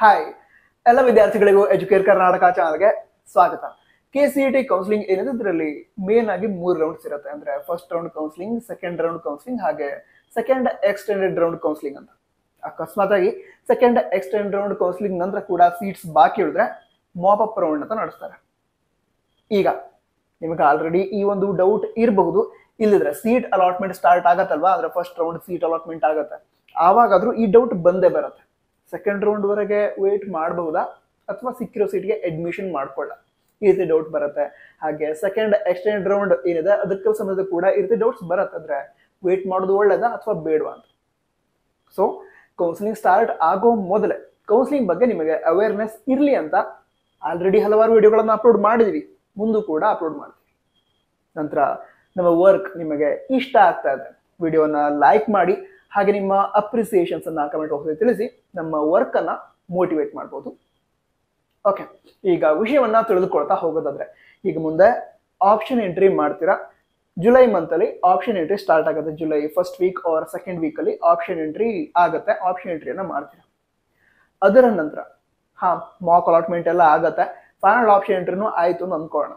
Hi ಎಲ್ಲ ವಿದ್ಯಾರ್ಥಿಗಳಿಗೂ Educare Karnataka ಚಾನಲ್ಗೆ ಸ್ವಾಗತ. KCET ಕೌನ್ಸಿಲಿಂಗ್ ಏನಿದೆ ಇದರಲ್ಲಿ ಮೇನ್ ಆಗಿ 3 ರೌಂಡ್ಸ್ ಇರುತ್ತೆ. ಅಂದ್ರೆ first round counselling, second round counselling, ಹಾಗೆ ಸೆಕೆಂಡ್ ಎಕ್ಸ್ಟೆಂಡೆಡ್ ರೌಂಡ್ ಕೌನ್ಸಿಲಿಂಗ್ ಅಂತ. ಅಕಸ್ಮಾತ್ ಆಗಿ ಸೆಕೆಂಡ್ ಎಕ್ಸ್ಟೆಂಡೆಡ್ ರೌಂಡ್ ಕೌನ್ಸಿಲಿಂಗ್ ನಂತರ ಕೂಡ ಸೀಟ್ಸ್ ಬಾಕಿ ಉಳಿದ್ರೆ ಮಾಪ್ ಅಪ್ ರೌಂಡ್ ಅಂತ ನಡೆಸ್ತಾರೆ. ಈಗ ನಿಮಗೆ ಆಲ್ರೆಡಿ ಈ ಒಂದು ಡೌಟ್ ಇರಬಹುದು, ಇಲ್ಲಿದ್ರೆ ಸೀಟ್ ಅಲಾಟ್ಮೆಂಟ್ ಸ್ಟಾರ್ಟ್ ಆಗತ್ತಲ್ವಾ, ಅಂದ್ರೆ ಫಸ್ಟ್ ರೌಂಡ್ ಸೀಟ್ ಅಲಾಟ್ಮೆಂಟ್ ಆಗತ್ತೆ, ಆವಾಗಾದ್ರೂ ಈ ಡೌಟ್ ಬಂದೇ ಬರುತ್ತೆ. ಸೆಕೆಂಡ್ ರೌಂಡ್ ವರೆಗೆ ವೇಟ್ ಮಾಡಬಹುದಾ ಅಥವಾ ಸಿಕ್ಕಿರೋ ಸೀಟ್ಗೆ ಅಡ್ಮಿಷನ್ ಮಾಡ್ಕೊಳ್ಳ, ಈ ರೀತಿ ಡೌಟ್ ಬರುತ್ತೆ. ಹಾಗೆ ಸೆಕೆಂಡ್ ಎಕ್ಸ್ಟೆಂಡ್ ರೌಂಡ್ ಏನಿದೆ ಅದಕ್ಕೆ ಸಂಬಂಧ ಕೂಡ ಈ ರೀತಿ ಡೌಟ್ಸ್ ಬರುತ್ತೆ. ಅಂದ್ರೆ ವೇಟ್ ಮಾಡೋದು ಒಳ್ಳೇದಾ ಅಥವಾ ಬೇಡವಾ ಅಂತ. ಸೊ ಕೌನ್ಸಿಲಿಂಗ್ ಸ್ಟಾರ್ಟ್ ಆಗೋ ಮೊದಲೇ ಕೌನ್ಸಿಲಿಂಗ್ ಬಗ್ಗೆ ನಿಮಗೆ ಅವೇರ್ನೆಸ್ ಇರಲಿ ಅಂತ ಆಲ್ರೆಡಿ ಹಲವಾರು ವಿಡಿಯೋಗಳನ್ನ ಅಪ್ಲೋಡ್ ಮಾಡಿದೀವಿ, ಮುಂದೂ ಕೂಡ ಅಪ್ಲೋಡ್ ಮಾಡ್ತೀವಿ. ನಂತರ ನಮ್ಮ ವರ್ಕ್ ನಿಮಗೆ ಇಷ್ಟ ಆಗ್ತಾ ಇದೆ, ವಿಡಿಯೋನ ಲೈಕ್ ಮಾಡಿ, ಹಾಗೆ ನಿಮ್ಮ ಅಪ್ರಿಸಿಯೇಷನ್ಸ್ ಅನ್ನ ಕಮೆಂಟ್ ಬಾಕ್ಸಲ್ಲಿ ತಿಳಿಸಿ ನಮ್ಮ ವರ್ಕ್ ಅನ್ನ ಮೋಟಿವೇಟ್ ಮಾಡ್ಬೋದು. ಓಕೆ, ಈಗ ವಿಷಯವನ್ನ ತಿಳಿದುಕೊಳ್ತಾ ಹೋಗೋದಾದ್ರೆ, ಈಗ ಮುಂದೆ ಆಪ್ಷನ್ ಎಂಟ್ರಿ ಮಾಡ್ತೀರಾ. ಜುಲೈ ಮಂತ್ ಅಲ್ಲಿ ಆಪ್ಷನ್ ಎಂಟ್ರಿ ಸ್ಟಾರ್ಟ್ ಆಗುತ್ತೆ. July first week or second week ಅಲ್ಲಿ ಆಪ್ಷನ್ ಎಂಟ್ರಿ ಆಗುತ್ತೆ. ಆಪ್ಷನ್ ಎಂಟ್ರಿಯನ್ನ ಮಾಡ್ತೀರಾ. ಅದರ ನಂತರ ಮಾಕ್ ಅಲಾಟ್ಮೆಂಟ್ ಎಲ್ಲ ಆಗತ್ತೆ, ಫೈನಲ್ ಆಪ್ಷನ್ ಎಂಟ್ರಿನೂ ಆಯ್ತು ಅಂತ ಅಂದ್ಕೊಳ್ಳೋಣ.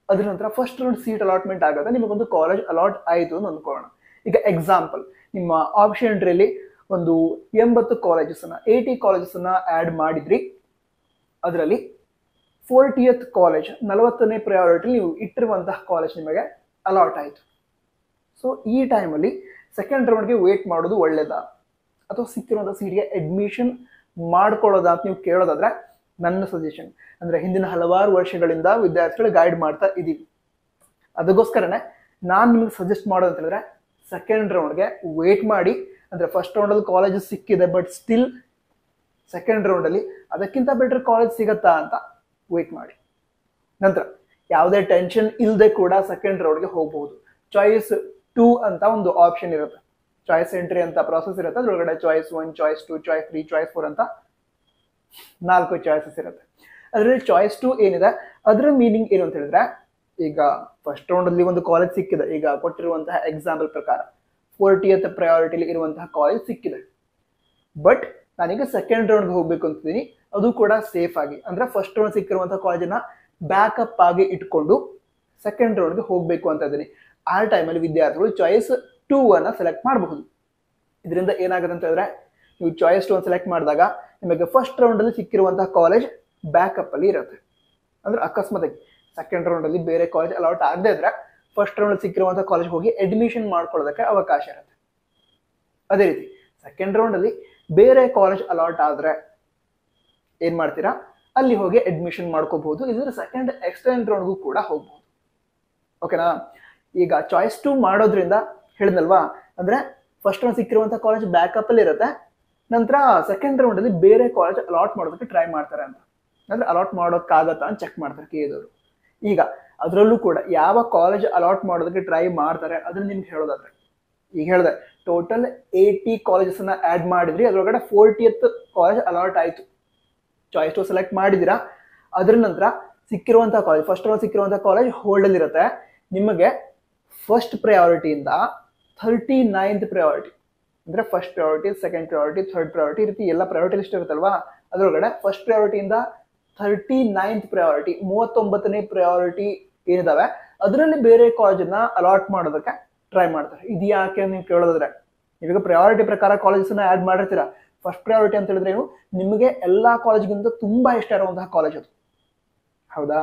ಅದ್ರ ನಂತರ ಫಸ್ಟ್ ರೌಂಡ್ ಸೀಟ್ ಅಲಾಟ್ಮೆಂಟ್ ಆಗುತ್ತೆ, ನಿಮಗೊಂದು ಕಾಲೇಜ್ ಅಲಾಟ್ ಆಯ್ತು ಅಂತ ಅಂದ್ಕೊಳ್ಳೋಣ. ಈಗ ಎಕ್ಸಾಂಪಲ್, ನಿಮ್ಮ ಆಪ್ಷನ್ ಎಂಟ್ರಿಯಲ್ಲಿ ಒಂದು 80 ಕಾಲೇಜಸ್ ಅನ್ನ 80 ಕಾಲೇಜಸ್ ಅನ್ನ ಆಡ್ ಮಾಡಿದ್ರಿ. ಅದರಲ್ಲಿ 40th ಕಾಲೇಜ್ 40ನೇ ಪ್ರಯಾರಿಟಿ ನೀವು ಇಟ್ಟಿರುವಂತಹ ಕಾಲೇಜ್ ನಿಮಗೆ ಅಲಾಟ್ ಆಯಿತು. ಸೊ ಈ ಟೈಮಲ್ಲಿ ಸೆಕೆಂಡ್ ರೌಂಡ್ಗೆ ವೇಟ್ ಮಾಡೋದು ಒಳ್ಳೇದಾ ಅಥವಾ ಸಿಕ್ಕಿರುವಂತಹ ಸೀಟ್ಗೆ ಅಡ್ಮಿಷನ್ ಮಾಡ್ಕೊಳ್ಳೋದಾ ಅಂತ ನೀವು ಕೇಳೋದಾದ್ರೆ, ನನ್ನ ಸಜೆಷನ್ ಅಂದ್ರೆ ಹಿಂದಿನ ಹಲವಾರು ವರ್ಷಗಳಿಂದ ವಿದ್ಯಾರ್ಥಿಗಳು ಗೈಡ್ ಮಾಡ್ತಾ ಇದ್ದೀವಿ, ಅದಕ್ಕೋಸ್ಕರನೇ ನಾನು ನಿಮಗೆ ಸಜೆಸ್ಟ್ ಮಾಡೋದು ಅಂತ ಹೇಳಿದ್ರೆ ಸೆಕೆಂಡ್ ರೌಂಡ್ಗೆ ವೇಟ್ ಮಾಡಿ. ಅಂದ್ರೆ ಫಸ್ಟ್ ರೌಂಡಲ್ಲಿ ಕಾಲೇಜ್ ಸಿಕ್ಕಿದೆ, ಬಟ್ ಸ್ಟಿಲ್ ಸೆಕೆಂಡ್ ರೌಂಡಲ್ಲಿ ಅದಕ್ಕಿಂತ ಬೆಟರ್ ಕಾಲೇಜ್ ಸಿಗತ್ತಾ ಅಂತ ವೇಟ್ ಮಾಡಿ. ನಂತರ ಯಾವುದೇ ಟೆನ್ಷನ್ ಇಲ್ಲದೆ ಕೂಡ ಸೆಕೆಂಡ್ ರೌಂಡ್ಗೆ ಹೋಗಬಹುದು. ಚಾಯ್ಸ್ 2 ಅಂತ ಒಂದು ಆಪ್ಷನ್ ಇರುತ್ತೆ, ಚಾಯ್ಸ್ ಎಂಟ್ರಿ ಅಂತ ಪ್ರಾಸೆಸ್ ಇರುತ್ತೆ. ಅದರೊಳಗಡೆ ಚಾಯ್ಸ್ 1, ಚಾಯ್ಸ್ 2, ಚಾಯ್ಸ್ 3, ಚಾಯ್ಸ್ 4 ಅಂತ 4 ಚಾಯ್ಸಸ್ ಇರುತ್ತೆ. ಅದರಲ್ಲಿ ಚಾಯ್ಸ್ 2 ಏನಿದೆ ಅದರ ಮೀನಿಂಗ್ ಏನು ಅಂತ ಹೇಳಿದ್ರೆ, ಈಗ ಫಸ್ಟ್ ರೌಂಡ್ ಅಲ್ಲಿ ಒಂದು ಕಾಲೇಜ್ ಸಿಕ್ಕಿದೆ, ಈಗ ಕೊಟ್ಟಿರುವಂತಹ ಎಕ್ಸಾಂಪಲ್ ಪ್ರಕಾರ 40th ಪ್ರಯಾರಿಟಿಲಿ ಇರುವಂತಹ ಕಾಲೇಜ್ ಸಿಕ್ಕಿದೆ, ಬಟ್ ನಾನೀಗ ಸೆಕೆಂಡ್ ರೌಂಡ್ಗೆ ಹೋಗ್ಬೇಕು ಅಂತಿದ್ದೀನಿ, ಅದು ಕೂಡ ಸೇಫ್ ಆಗಿ. ಅಂದ್ರೆ ಫಸ್ಟ್ ರೌಂಡ್ ಸಿಕ್ಕಿರುವಂತಹ ಕಾಲೇಜನ್ನ ಬ್ಯಾಕಪ್ ಆಗಿ ಇಟ್ಕೊಂಡು ಸೆಕೆಂಡ್ ರೌಂಡ್ಗೆ ಹೋಗ್ಬೇಕು ಅಂತ ಇದ್ದೀನಿ. ಆ ಟೈಮಲ್ಲಿ ವಿದ್ಯಾರ್ಥಿಗಳು ಚಾಯ್ಸ್ 2 ಅನ್ನ ಸೆಲೆಕ್ಟ್ ಮಾಡಬಹುದು. ಇದರಿಂದ ಏನಾಗುತ್ತೆ ಅಂತ ಹೇಳಿದ್ರೆ, ನೀವು ಚಾಯ್ಸ್ 2 ಸೆಲೆಕ್ಟ್ ಮಾಡಿದಾಗ ನಿಮಗೆ ಫಸ್ಟ್ ರೌಂಡ್ ಅಲ್ಲಿ ಸಿಕ್ಕಿರುವಂತಹ ಕಾಲೇಜ್ ಬ್ಯಾಕಪ್ ಅಲ್ಲಿ ಇರುತ್ತೆ. ಅಂದ್ರೆ ಅಕಸ್ಮಾತ್ ಸೆಕೆಂಡ್ ರೌಂಡ್ ಅಲ್ಲಿ ಬೇರೆ ಕಾಲೇಜ್ ಅಲಾಟ್ ಆಗದೆ ಇದ್ರೆ ಫಸ್ಟ್ ರೌಂಡ್ ಅಲ್ಲಿ ಸಿಕ್ಕಿರುವಂತಹ ಕಾಲೇಜ್ ಹೋಗಿ ಅಡ್ಮಿಷನ್ ಮಾಡ್ಕೊಳ್ಳೋದಕ್ಕೆ ಅವಕಾಶ ಇರುತ್ತೆ. ಅದೇ ರೀತಿ ಸೆಕೆಂಡ್ ರೌಂಡ್ ಅಲ್ಲಿ ಬೇರೆ ಕಾಲೇಜ್ ಅಲಾಟ್ ಆದ್ರೆ ಏನ್ ಮಾಡ್ತೀರಾ, ಅಲ್ಲಿ ಹೋಗಿ ಅಡ್ಮಿಷನ್ ಮಾಡ್ಕೋಬಹುದು. ಇಲ್ಲಂದ್ರೆ ಸೆಕೆಂಡ್ ಎಕ್ಸ್ಟೆಂಡ್ ರೌಂಡ್ಗೂ ಕೂಡ ಹೋಗ್ಬಹುದು. ಓಕೆನಾ? ಈಗ ಚಾಯ್ಸ್ 2 ಮಾಡೋದ್ರಿಂದ ಹೇಳಿದ್ನಲ್ವಾ, ಅಂದ್ರೆ ಫಸ್ಟ್ ರೌಂಡ್ ಸಿಕ್ಕಿರುವಂತಹ ಕಾಲೇಜ್ ಬ್ಯಾಕಪ್ ಅಲ್ಲಿ ಇರುತ್ತೆ, ನಂತರ ಸೆಕೆಂಡ್ ರೌಂಡ್ ಅಲ್ಲಿ ಬೇರೆ ಕಾಲೇಜ್ ಅಲಾಟ್ ಮಾಡೋದಕ್ಕೆ ಟ್ರೈ ಮಾಡ್ತಾರೆ ಅಂತ. ಅಂದ್ರೆ ಅಲಾಟ್ ಮಾಡೋಕ್ಕಾಗತ್ತಾ ಅಂತ ಚೆಕ್ ಮಾಡ್ತಾರೆ ಕೇಳಿದವರು. ಈಗ ಅದರಲ್ಲೂ ಕೂಡ ಯಾವ ಕಾಲೇಜ್ ಅಲಾಟ್ ಮಾಡೋದಕ್ಕೆ ಟ್ರೈ ಮಾಡ್ತಾರೆ ಅದನ್ನ ನಿಮ್ಗೆ ಹೇಳೋದಾದ್ರೆ, ಈಗ ಹೇಳಿದೆ ಟೋಟಲ್ 80 ಕಾಲೇಜಸ್ ಅನ್ನ ಆಡ್ ಮಾಡಿದ್ರಿ, ಅದರೊಳಗಡೆ 40th ಕಾಲೇಜ್ ಅಲಾಟ್ ಆಯ್ತು, ಚಾಯ್ಸ್ 2 ಸೆಲೆಕ್ಟ್ ಮಾಡಿದಿರಾ. ಅದ್ರ ನಂತರ ಸಿಕ್ಕಿರುವಂತಹ ಕಾಲೇಜ್ ಫಸ್ಟ್ ರೌಂಡ್ ಸಿಕ್ಕಿರುವಂತಹ ಕಾಲೇಜ್ ಹೋಲ್ಡ್ ಅಲ್ಲಿ ಇರುತ್ತೆ. ನಿಮಗೆ ಫಸ್ಟ್ ಪ್ರಯಾರಿಟಿಯಿಂದ 39th ಪ್ರಯಾರಿಟಿ, ಅಂದ್ರೆ first priority, second priority, third priority, ಈ ರೀತಿ ಎಲ್ಲ ಪ್ರಯಾರಿಟಿ ಲಿಸ್ಟ್ ಇರುತ್ತಲ್ವಾ, ಅದರೊಳಗಡೆ ಫಸ್ಟ್ ಪ್ರಯಾರಿಟಿಯಿಂದ 39th ಪ್ರಯಾರಿಟಿ 39ನೇ ಪ್ರಯಾರಿಟಿ ಏನಿದಾವೆ ಅದರಲ್ಲಿ ಬೇರೆ ಕಾಲೇಜನ್ನ ಅಲಾಟ್ ಮಾಡೋದಕ್ಕೆ ಟ್ರೈ ಮಾಡ್ತಾರೆ. ಇದು ಯಾಕೆ ನೀವು ಕೇಳೋದಾದ್ರೆ, ಇವಾಗ ಪ್ರಯಾರಿಟಿ ಪ್ರಕಾರ ಕಾಲೇಜಸ್ ನ ಆಡ್ ಮಾಡಿರ್ತೀರಾ. ಫಸ್ಟ್ ಪ್ರಯಾರಿಟಿ ಅಂತ ಹೇಳಿದ್ರೆ ಏನು, ನಿಮಗೆ ಎಲ್ಲಾ ಕಾಲೇಜ್ಗಿಂತ ತುಂಬಾ ಇಷ್ಟ ಇರುವಂತಹ ಕಾಲೇಜ್ ಅದು, ಹೌದಾ?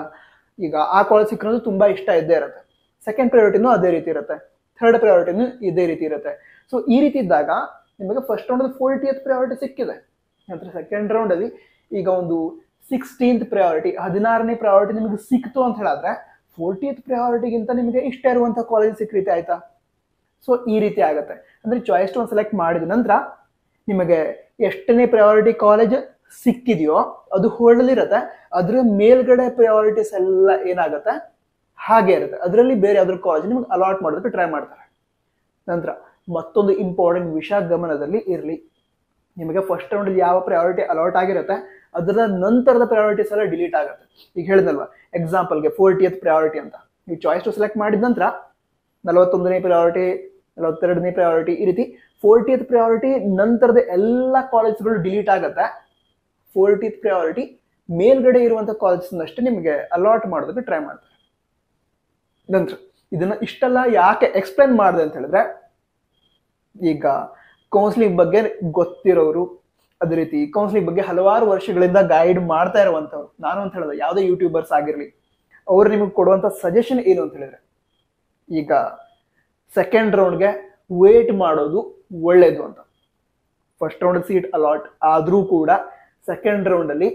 ಈಗ ಆ ಕಾಲೇಜ್ ಸಿಕ್ಕಿರೋದು ತುಂಬಾ ಇಷ್ಟ ಇದ್ದೇ ಇರುತ್ತೆ. ಸೆಕೆಂಡ್ ಪ್ರಯಾರಿಟಿನೂ ಅದೇ ರೀತಿ ಇರುತ್ತೆ, ಥರ್ಡ್ ಪ್ರಯಾರಿಟಿನೂ ಇದೇ ರೀತಿ ಇರುತ್ತೆ. ಸೊ ಈ ರೀತಿ ಇದ್ದಾಗ ನಿಮಗೆ ಫಸ್ಟ್ ರೌಂಡ್ 40th ಪ್ರಯಾರಿಟಿ ಸಿಕ್ಕಿದೆ, ನಂತರ ಸೆಕೆಂಡ್ ರೌಂಡ್ ಅಲ್ಲಿ ಈಗ ಒಂದು 16th ಪ್ರಯಾರಿಟಿ 16ನೇ ಪ್ರಯಾರಿಟಿ ನಿಮಗೆ ಸಿಕ್ತು ಅಂತ ಹೇಳಿದ್ರೆ 40th ಪ್ರಯಾರಿಟಿಗಿಂತ ನಿಮಗೆ ಇಷ್ಟ ಇರುವಂತಹ ಕಾಲೇಜ್ ಸಿಕ್ಕಿರುತ್ತೆ, ಆಯ್ತಾ? ಸೊ ಈ ರೀತಿ ಆಗುತ್ತೆ. ಅಂದ್ರೆ ಚಾಯ್ಸ್ 2 ಸೆಲೆಕ್ಟ್ ಮಾಡಿದ ನಂತರ ನಿಮಗೆ ಎಷ್ಟನೇ ಪ್ರಯಾರಿಟಿ ಕಾಲೇಜ್ ಸಿಕ್ಕಿದೆಯೋ ಅದು ಹೋಲ್ಡ್ ಅಲ್ಲಿ ಇರುತ್ತೆ, ಅದ್ರ ಮೇಲ್ಗಡೆ ಪ್ರಯಾರಿಟೀಸ್ ಎಲ್ಲ ಏನಾಗುತ್ತೆ ಹಾಗೆ ಇರುತ್ತೆ. ಅದರಲ್ಲಿ ಬೇರೆ ಯಾವ್ದಾದ್ರು ಕಾಲೇಜ್ ನಿಮ್ಗೆ ಅಲಾಟ್ ಮಾಡೋದಕ್ಕೆ ಟ್ರೈ ಮಾಡ್ತಾರೆ. ನಂತರ ಮತ್ತೊಂದು ಇಂಪಾರ್ಟೆಂಟ್ ವಿಷಯ ಗಮನದಲ್ಲಿ ಇರಲಿ, ನಿಮಗೆ ಫಸ್ಟ್ ರೌಂಡ್ ಯಾವ ಪ್ರಯಾರಿಟಿ ಅಲಾಟ್ ಆಗಿರುತ್ತೆ ಅದರ ನಂತರದ ಪ್ರಯಾರಿಟೀಸ್ ಎಲ್ಲ ಡಿಲೀಟ್ ಆಗುತ್ತೆ. ಈಗ ಹೇಳಿದ್ನಲ್ವಾ ಎಕ್ಸಾಂಪಲ್ಗೆ 40th ಪ್ರಯಾರಿಟಿ ಅಂತ, ನೀವು ಚಾಯ್ಸ್ 2 ಸೆಲೆಕ್ಟ್ ಮಾಡಿದ ನಂತರ 41ನೇ ಪ್ರಯಾರಿಟಿ, 42ನೇ ಪ್ರಯಾರಿಟಿ, ಈ ರೀತಿ 40th ಪ್ರಯಾರಿಟಿ ನಂತರದ ಎಲ್ಲ ಕಾಲೇಜ್ಗಳು ಡಿಲೀಟ್ ಆಗುತ್ತೆ. 40th ಪ್ರಯಾರಿಟಿ ಮೇಲ್ಗಡೆ ಇರುವಂತಹ ಕಾಲೇಜಸ್ನಷ್ಟೇ ನಿಮಗೆ ಅಲಾಟ್ ಮಾಡೋದಕ್ಕೆ ಟ್ರೈ ಮಾಡ್ತಾರೆ. ನಂತರ ಇದನ್ನ ಇಷ್ಟೆಲ್ಲ ಯಾಕೆ ಎಕ್ಸ್ಪ್ಲೇನ್ ಮಾಡಿದೆ ಅಂತ ಹೇಳಿದ್ರೆ, ಈಗ ಕೌನ್ಸಿಲಿಂಗ್ ಬಗ್ಗೆ ಗೊತ್ತಿರೋರು, ಅದೇ ರೀತಿ ಕೌನ್ಸಿಲಿಂಗ್ ಬಗ್ಗೆ ಹಲವಾರು ವರ್ಷಗಳಿಂದ ಗೈಡ್ ಮಾಡ್ತಾ ಇರುವಂತವ್ರು, ನಾನು ಅಂತ ಹೇಳಿದ್ರೆ ಯಾವುದೇ ಯೂಟ್ಯೂಬರ್ಸ್ ಆಗಿರ್ಲಿ, ಅವ್ರು ನಿಮಗೆ ಕೊಡುವಂತ ಸಜೆಷನ್ ಏನು ಅಂತ ಹೇಳಿದ್ರೆ, ಈಗ ಸೆಕೆಂಡ್ ರೌಂಡ್ಗೆ ವೇಟ್ ಮಾಡೋದು ಒಳ್ಳೇದು ಅಂತ. ಫಸ್ಟ್ ರೌಂಡ್ ಸೀಟ್ ಅಲಾಟ್ ಆದ್ರೂ ಕೂಡ ಸೆಕೆಂಡ್ ರೌಂಡ್ ಅಲ್ಲಿ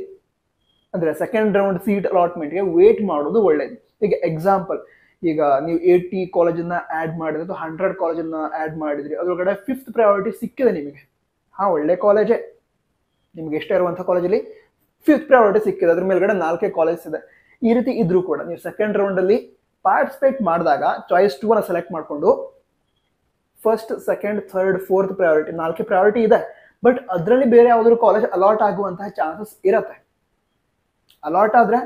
ಅಂದ್ರೆ ಸೆಕೆಂಡ್ ರೌಂಡ್ ಸೀಟ್ ಅಲಾಟ್ಮೆಂಟ್ಗೆ ವೇಟ್ ಮಾಡೋದು ಒಳ್ಳೇದು. ಈಗ ಎಕ್ಸಾಂಪಲ್, ಈಗ ನೀವು 80 ಕಾಲೇಜನ್ನ ಆಡ್ ಮಾಡಿದ್ರೆ ಅಥವಾ 100 ಕಾಲೇಜನ್ನ ಆಡ್ ಮಾಡಿದ್ರಿ, ಅದ್ರೊಳಗಡೆ 5th ಪ್ರಯಾರಿಟಿ ಸಿಕ್ಕಿದೆ ನಿಮಗೆ, ಒಳ್ಳೆ ಕಾಲೇಜೇ, ನಿಮ್ಗೆ ಇಷ್ಟ ಇರುವಂಥ ಕಾಲೇಜಲ್ಲಿ 5th ಪ್ರಯಾರಿಟಿ ಸಿಕ್ಕಿದೆ, ಅದ್ರ ಮೇಲ್ಗಡೆ 4 ಕಾಲೇಜ್ ಇದೆ. ಈ ರೀತಿ ಇದ್ರೂ ಕೂಡ ನೀವು ಸೆಕೆಂಡ್ ರೌಂಡ್ ಅಲ್ಲಿ ಪಾರ್ಟಿಸಿಪೇಟ್ ಮಾಡಿದಾಗ ಚಾಯ್ಸ್ 2 ಅನ್ನ ಸೆಲೆಕ್ಟ್ ಮಾಡಿಕೊಂಡು first, second, third, 4th priority 4 priority ಇದೆ, ಬಟ್ ಅದರಲ್ಲಿ ಬೇರೆ ಯಾವ್ದಾದ್ರು ಕಾಲೇಜ್ ಅಲಾಟ್ ಆಗುವಂತಹ ಚಾನ್ಸಸ್ ಇರತ್ತೆ. ಅಲಾಟ್ ಆದ್ರೆ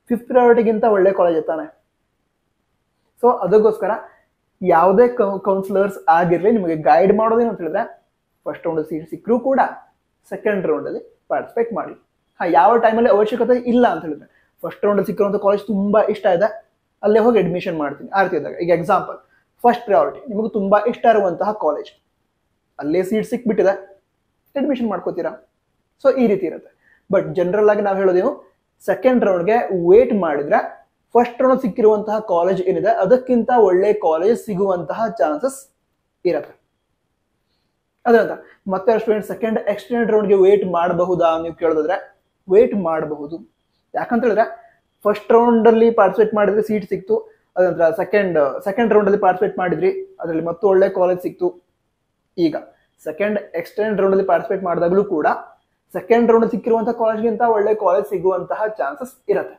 5th ಪ್ರಯಾರಿಟಿಗಿಂತ ಒಳ್ಳೆ ಕಾಲೇಜ್ ಇರ್ತಾನೆ. ಸೊ ಅದಕ್ಕೋಸ್ಕರ ಯಾವುದೇ ಕೌನ್ಸಿಲರ್ಸ್ ಆಗಿರ್ಲಿ ನಿಮಗೆ ಗೈಡ್ ಮಾಡೋದೇನು ಅಂತ ಹೇಳಿದ್ರೆ, ಫಸ್ಟ್ ರೌಂಡ್ ಸೀಟ್ ಸಿಕ್ಕರೂ ಕೂಡ ಸೆಕೆಂಡ್ ರೌಂಡ್ ಅಲ್ಲಿ ಪಾರ್ಟಿಸಿಪೇಟ್ ಮಾಡಿ. ಯಾವ ಟೈಮಲ್ಲಿ ಅವಶ್ಯಕತೆ ಇಲ್ಲ ಅಂತ ಹೇಳಿದ್ರೆ, ಫಸ್ಟ್ ರೌಂಡ್ ಸಿಕ್ಕಿರುವಂಥ ಕಾಲೇಜ್ ತುಂಬಾ ಇಷ್ಟ ಇದೆ, ಅಲ್ಲೇ ಹೋಗಿ ಅಡ್ಮಿಷನ್ ಮಾಡ್ತೀನಿ ಆ ರೀತಿ ಇದ್ದಾಗ. ಈಗ ಎಕ್ಸಾಂಪಲ್, ಫಸ್ಟ್ ಪ್ರಯಾರಿಟಿ ನಿಮಗೆ ತುಂಬಾ ಇಷ್ಟ ಇರುವಂತಹ ಕಾಲೇಜ್, ಅಲ್ಲೇ ಸೀಟ್ ಸಿಕ್ಬಿಟ್ಟಿದೆ, ಅಡ್ಮಿಷನ್ ಮಾಡ್ಕೋತೀರಾ. ಸೊ ಈ ರೀತಿ ಇರುತ್ತೆ. ಬಟ್ ಜನರಲ್ ಆಗಿ ನಾವು ಹೇಳೋದೇನು, ಸೆಕೆಂಡ್ ರೌಂಡ್ಗೆ ವೇಟ್ ಮಾಡಿದ್ರೆ ಫಸ್ಟ್ ರೌಂಡ್ ಸಿಕ್ಕಿರುವಂತಹ ಕಾಲೇಜ್ ಏನಿದೆ ಅದಕ್ಕಿಂತ ಒಳ್ಳೆ ಕಾಲೇಜ್ ಸಿಗುವಂತಹ ಚಾನ್ಸಸ್ ಇರುತ್ತೆ. ಅದರಂತ ಮತ್ತೆ ಸ್ಟೂಡೆಂಟ್ ಸೆಕೆಂಡ್ ಎಕ್ಸ್ಟೆಂಡೆಡ್ ರೌಂಡ್ಗೆ ವೇಟ್ ಮಾಡಬಹುದಾ ನೀವು ಕೇಳೋದಾದ್ರೆ, ವೇಟ್ ಮಾಡಬಹುದು. ಯಾಕಂತ ಹೇಳಿದ್ರೆ ಫಸ್ಟ್ ರೌಂಡ್ ಅಲ್ಲಿ ಪಾರ್ಟಿಸಿಪೇಟ್ ಮಾಡಿದ್ರೆ ಸೀಟ್ ಸಿಕ್ತು, ಅದಂತರ ಸೆಕೆಂಡ್ ರೌಂಡ್ ಅಲ್ಲಿ ಪಾರ್ಟಿಸಿಪೇಟ್ ಮಾಡಿದ್ರಿ, ಅದರಲ್ಲಿ ಮತ್ತೆ ಒಳ್ಳೆ ಕಾಲೇಜ್ ಸಿಕ್ತು. ಈಗ ಸೆಕೆಂಡ್ ಎಕ್ಸ್ಟೆಂಡ್ ರೌಂಡ್ ಅಲ್ಲಿ ಪಾರ್ಟಿಸಿಪೇಟ್ ಮಾಡಿದಾಗಲೂ ಕೂಡ ಸೆಕೆಂಡ್ ರೌಂಡ್ ಸಿಕ್ಕಿರುವಂತಹ ಕಾಲೇಜ್ಗಿಂತ ಒಳ್ಳೆ ಕಾಲೇಜ್ ಸಿಗುವಂತಹ ಚಾನ್ಸಸ್ ಇರುತ್ತೆ.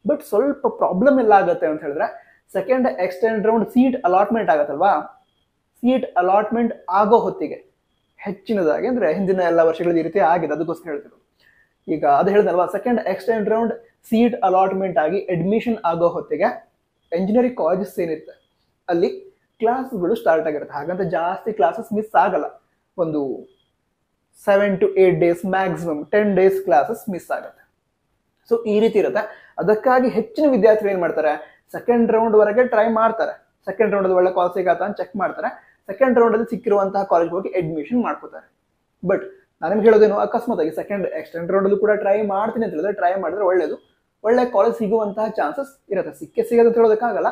ಬಟ್ ಸ್ವಲ್ಪ ಪ್ರಾಬ್ಲಮ್ ಎಲ್ಲ ಆಗುತ್ತೆ ಅಂತ ಹೇಳಿದ್ರೆ, second extend round seat allotment ಆಗತ್ತಲ್ವಾ, ಸೀಟ್ ಅಲಾಟ್ಮೆಂಟ್ ಆಗೋ ಹೊತ್ತಿಗೆ ಹೆಚ್ಚಿನದಾಗಿ ಅಂದ್ರೆ ಹಿಂದಿನ ಎಲ್ಲ ವರ್ಷಗಳಲ್ಲಿ ಈ ರೀತಿ ಆಗಿದೆ, ಅದಕ್ಕೋಸ್ಕರ ಹೇಳ್ತಿರೋದು. ಈಗ ಅದು ಹೇಳಿದಲ್ವಾ, second extend round seat allotment ಆಗಿ ಅಡ್ಮಿಷನ್ ಆಗೋ ಹೊತ್ತಿಗೆ ಎಂಜಿನಿಯರಿಂಗ್ ಕಾಲೇಜಸ್ ಏನಿರುತ್ತೆ ಅಲ್ಲಿ ಕ್ಲಾಸ್ಗಳು ಸ್ಟಾರ್ಟ್ ಆಗಿರುತ್ತೆ. ಹಾಗಂತ ಜಾಸ್ತಿ ಕ್ಲಾಸಸ್ ಮಿಸ್ ಆಗಲ್ಲ, ಒಂದು 7 to 8 days maximum 10 days classes miss ಆಗುತ್ತೆ. ಸೊ ಈ ರೀತಿ ಇರುತ್ತೆ. ಅದಕ್ಕಾಗಿ ಹೆಚ್ಚಿನ ವಿದ್ಯಾರ್ಥಿಗಳು ಏನ್ ಮಾಡ್ತಾರೆ, ಸೆಕೆಂಡ್ ರೌಂಡ್ ವರೆಗೆ ಟ್ರೈ ಮಾಡ್ತಾರೆ, ಸೆಕೆಂಡ್ ರೌಂಡ್ ಅಲ್ಲಿ ಒಳ್ಳೆ ಕಾಲೇಜ್ ಸಿಗತ್ತಾ ಅಂತ ಚೆಕ್ ಮಾಡ್ತಾರೆ, ಸೆಕೆಂಡ್ ರೌಂಡ್ ಅಲ್ಲಿ ಸಿಕ್ಕಿರುವಂತಹ ಕಾಲೇಜ್ ಹೋಗಿ ಅಡ್ಮಿಷನ್ ಮಾಡ್ಕೋತಾರೆ. ಬಟ್ ನಾನು ನಿಮ್ಗೆ ಹೇಳೋದೇನು, ಅಕಸ್ಮಾತ್ ಆಗಿ ಸೆಕೆಂಡ್ ಎಕ್ಸ್ಟೆಂಡ್ ರೌಂಡ್ ಅಲ್ಲಿ ಕೂಡ ಟ್ರೈ ಮಾಡ್ತೀನಿ ಅಂತ ಹೇಳಿದ್ರೆ, ಟ್ರೈ ಮಾಡಿದ್ರೆ ಒಳ್ಳೇದು, ಒಳ್ಳೆ ಕಾಲೇಜ್ ಸಿಗುವಂತಹ ಚಾನ್ಸಸ್ ಇರುತ್ತೆ. ಸಿಗದೆ ಅಂತ ಹೇಳೋದಕ್ಕಾಗಲ್ಲ,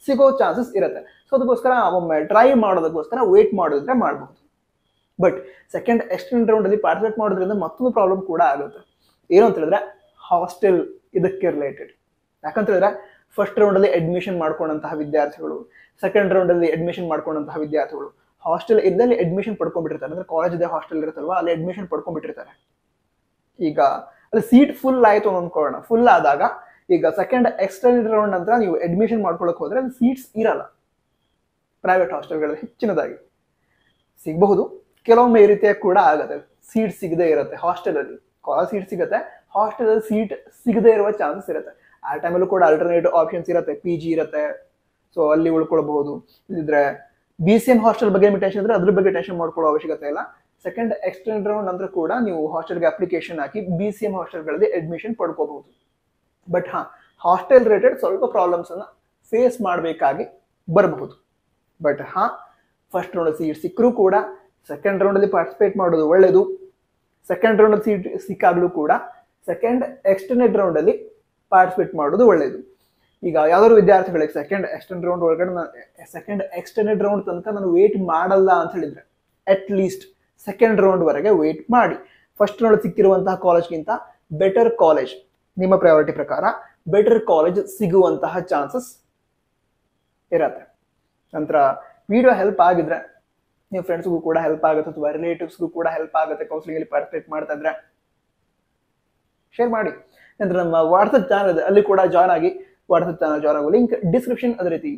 ಸಿಗೋ ಚಾನ್ಸಸ್ ಇರುತ್ತೆ. ಸೊ ಅದಕ್ಕೋಸ್ಕರ ಒಮ್ಮೆ ಟ್ರೈ ಮಾಡೋದಕ್ಕೋಸ್ಕರ ವೇಟ್ ಮಾಡಿದ್ರೆ ಮಾಡಬಹುದು. ಬಟ್ ಸೆಕೆಂಡ್ ಎಕ್ಸ್ಟೆಂಡ್ ರೌಂಡ್ ಅಲ್ಲಿ ಪಾರ್ಟಿಸಿಪೇಟ್ ಮಾಡೋದ್ರಿಂದ ಮತ್ತೊಂದು ಪ್ರಾಬ್ಲಮ್ ಕೂಡ ಆಗುತ್ತೆ. ಏನು ಅಂತ ಹೇಳಿದ್ರೆ, ಹಾಸ್ಟೆಲ್ ಇದಕ್ಕೆ ರಿಲೇಟೆಡ್. ಯಾಕಂತ ಹೇಳಿದ್ರೆ ಫಸ್ಟ್ ರೌಂಡ್ ಅಲ್ಲಿ ಅಡ್ಮಿಷನ್ ಮಾಡ್ಕೊಂಡಂತಹ ವಿದ್ಯಾರ್ಥಿಗಳು, ಸೆಕೆಂಡ್ ರೌಂಡ್ ಅಲ್ಲಿ ಅಡ್ಮಿಷನ್ ಮಾಡ್ಕೊಂಡಂತಹ ವಿದ್ಯಾರ್ಥಿಗಳು ಹಾಸ್ಟೆಲ್ ಇದ್ದಲ್ಲಿ ಅಡ್ಮಿಷನ್ ಪಡ್ಕೊಂಡ್ಬಿಟ್ಟಿರ್ತಾರೆ. ಅಂದ್ರೆ ಕಾಲೇಜ್ ಇದೆ, ಹಾಸ್ಟೆಲ್ ಇರುತ್ತಲ್ವಾ, ಅಲ್ಲಿ ಅಡ್ಮಿಷನ್ ಪಡ್ಕೊಂಡ್ಬಿಟ್ಟಿರ್ತಾರೆ. ಈಗ ಅಲ್ಲಿ ಸೀಟ್ ಫುಲ್ ಆಯ್ತು ಅನ್ಕೊಳ್ಳೋಣ, ಫುಲ್ ಆದಾಗ ಈಗ ಸೆಕೆಂಡ್ ಎಕ್ಸ್ಟೆಂಡ್ ರೌಂಡ್ ನಂತರ ನೀವು ಅಡ್ಮಿಷನ್ ಮಾಡ್ಕೊಳಕ್ ಹೋದ್ರೆ ಅಲ್ಲಿ ಸೀಟ್ಸ್ ಇರಲ್ಲ. ಪ್ರೈವೇಟ್ ಹಾಸ್ಟೆಲ್ಗಳಲ್ಲಿ ಹೆಚ್ಚಿನದಾಗಿ ಸಿಗಬಹುದು, ಕೆಲವೊಮ್ಮೆ ಈ ರೀತಿಯಾಗಿ ಕೂಡ ಆಗುತ್ತೆ, ಸೀಟ್ ಸಿಗದೆ ಇರುತ್ತೆ ಹಾಸ್ಟೆಲ್ ಅಲ್ಲಿ. ಕಾಲೇಜ್ ಸೀಟ್ ಸಿಗುತ್ತೆ, ಹಾಸ್ಟೆಲ್ ಅಲ್ಲಿ ಸೀಟ್ ಸಿಗದೆ ಇರುವ ಚಾನ್ಸಸ್ ಇರುತ್ತೆ. ಆ ಟೈಮಲ್ಲೂ ಕೂಡ ಆಲ್ಟರ್ನೇಟಿವ್ ಆಪ್ಷನ್ಸ್ ಇರುತ್ತೆ, PG ಇರುತ್ತೆ, ಸೊ ಅಲ್ಲಿ ಉಳ್ಕೊಳ್ಬಹುದು. ಇದ್ರೆ BCM ಹಾಸ್ಟೆಲ್ ಬಗ್ಗೆ ನಿಮಗೆ ಟೆನ್ಷನ್ ಇದ್ರೆ ಅದ್ರ ಬಗ್ಗೆ ಟೆನ್ಷನ್ ಮಾಡ್ಕೊಳ್ಳೋ ಅವಶ್ಯಕತೆ ಇಲ್ಲ. ಸೆಕೆಂಡ್ ಎಕ್ಸ್ಟೆಂಡ್ ರೌಂಡ್ ನಂತರ ಕೂಡ ನೀವು ಹಾಸ್ಟೆಲ್ಗೆ ಅಪ್ಲಿಕೇಶನ್ ಹಾಕಿ BCM ಹಾಸ್ಟೆಲ್ಗಳಲ್ಲಿ ಅಡ್ಮಿಷನ್ ಪಡ್ಕೋಬಹುದು. ಬಟ್ ಹಾಸ್ಟೆಲ್ ರಿಲೇಟೆಡ್ ಸ್ವಲ್ಪ ಪ್ರಾಬ್ಲಮ್ಸ್ ಅನ್ನ ಫೇಸ್ ಮಾಡಬೇಕಾಗಿ ಬರಬಹುದು. ಬಟ್ ಫಸ್ಟ್ ರೌಂಡ್ ಸೀಟ್ ಸಿಕ್ಕರೂ ಕೂಡ ಸೆಕೆಂಡ್ ರೌಂಡ್ ಅಲ್ಲಿ ಪಾರ್ಟಿಸಿಪೇಟ್ ಮಾಡೋದು ಒಳ್ಳೇದು. ಸೆಕೆಂಡ್ ರೌಂಡ್ ಸೀಟ್ ಸಿಕ್ಕಾಗ್ಲೂ ಕೂಡ ಸೆಕೆಂಡ್ ಎಕ್ಸ್ಟೆಂಡೆಡ್ ರೌಂಡ್ ಅಲ್ಲಿ ಪಾರ್ಟಿಸಿಪೇಟ್ ಮಾಡೋದು ಒಳ್ಳೇದು. ಈಗ ಯಾವ್ದಾದ್ರು ವಿದ್ಯಾರ್ಥಿಗಳಿಗೆ ಸೆಕೆಂಡ್ ಎಕ್ಸ್ಟೆಂಡ್ ರೌಂಡ್ ಒಳಗಡೆ ಸೆಕೆಂಡ್ ಎಕ್ಸ್ಟೆಂಡೆಡ್ ರೌಂಡ್ ತನಕ ನಾನು ವೇಟ್ ಮಾಡಲ್ಲ ಅಂತ ಹೇಳಿದ್ರೆ, ಅಟ್ ಲೀಸ್ಟ್ ಸೆಕೆಂಡ್ ರೌಂಡ್ ವರೆಗೆ ವೇಟ್ ಮಾಡಿ. ಫಸ್ಟ್ ರೌಂಡ್ ಸಿಕ್ಕಿರುವಂತಹ ಕಾಲೇಜ್ಗಿಂತ ಬೆಟರ್ ಕಾಲೇಜ್, ನಿಮ್ಮ ಪ್ರಯಾರಿಟಿ ಪ್ರಕಾರ ಬೆಟರ್ ಕಾಲೇಜ್ ಸಿಗುವಂತಹ ಚಾನ್ಸಸ್ ಇರತ್ತೆ. ನಂತರ ವಿಡಿಯೋ ಹೆಲ್ಪ್ ಆಗಿದ್ರೆ ನಿಮ್ಮ ಫ್ರೆಂಡ್ಸ್ಗೂ ಕೂಡ ಹೆಲ್ಪ್ ಆಗುತ್ತೆ, ಅಥವಾ ರಿಲೇಟಿವ್ಸ್ಗೂ ಕೂಡ ಹೆಲ್ಪ್ ಆಗುತ್ತೆ, ಕೌನ್ಸಿಲಿಂಗ್ ಅಲ್ಲಿ ಪಾರ್ಟಿಸಿಪೇಟ್ ಮಾಡ್ತಾ ಇದ್ರೆ ಶೇರ್ ಮಾಡಿ. ನಂತರ ನಮ್ಮ ವಾಟ್ಸಪ್ ಚಾನಲ್ ಇದೆ, ಅಲ್ಲಿ ಕೂಡ ಜಾಯ್ನ್ ಆಗಿ. ವಾಟ್ಸಪ್ ಚಾನಲ್ ಜಾಯ್ನ್ ಆಗೋ ಲಿಂಕ್ ಡಿಸ್ಕ್ರಿಪ್ಷನ್ ಅದೇ ರೀತಿ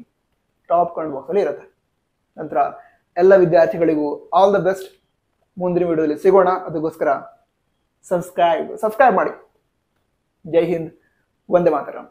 ಟಾಪ್ ಕಾಮೆಂಟ್ ಬಾಕ್ಸ್ ಅಲ್ಲಿ ಇರುತ್ತೆ. ನಂತರ ಎಲ್ಲ ವಿದ್ಯಾರ್ಥಿಗಳಿಗೂ ಆಲ್ ದ ಬೆಸ್ಟ್. ಮುಂದಿನ ವಿಡಿಯೋದಲ್ಲಿ ಸಿಗೋಣ, ಅದಕ್ಕೋಸ್ಕರ ಸಬ್ಸ್ಕ್ರೈಬ್ ಮಾಡಿ. ಜೈ ಹಿಂದ್, ವಂದೇ ಮಾತರಂ.